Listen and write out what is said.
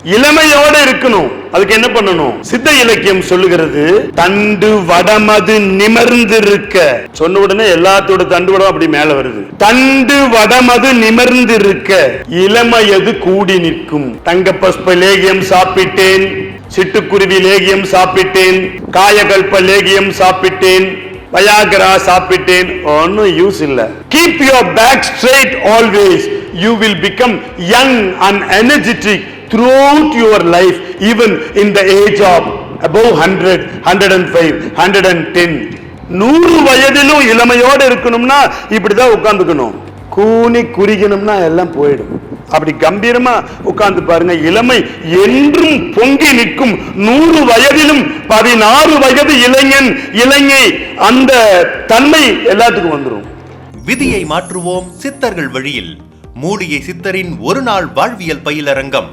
இளமையோட இருக்கணும். அதுக்கு என்ன பண்ணணும்? சித்த இலக்கியம் சொல்லுகிறது, தண்டு வடமது நிமிர்ந்திருக்க. சொன்ன உடனே எல்லாத்தோட தண்டு வடம் அப்படி மேல வருது. தண்டு வடமது நிமிர்ந்திருக்க இளமையது கூடி நிற்கும். தங்க பஸ்ப லேகியம் சாப்பிட்டேன், சிட்டுக்குருவி லேகியம் சாப்பிட்டேன், காயகல்ப லேகியம் சாப்பிட்டேன், வயாகரா சாப்பிட்டேன், ஒன்னும் யூஸ் இல்ல. Keep your back straight always. You will become young and energetic throughout your life, even in the age of above 100, 105, 110. 100 வயதிலும் இளமையோடு இருக்கணும்னா இப்படிதான் உட்கார்ந்துக்கணும். கூனி குறிக்கணும்னா எல்லாம் போயிடும். அப்படி கம்பீரமா உட்கார்ந்து பாருங்க. இளமை என்றும் பொங்கி நிற்கும். 100 வயதிலும் 16 வயது இளைஞன் இளைஞை அந்த தன்மை எல்லாத்துக்கும் வந்துடும். விதியை மாற்றுவோம் சித்தர்கள் வழியில். மூலிகை சித்தரின் ஒரு நாள் வாழ்வியல் பயிலரங்கம்.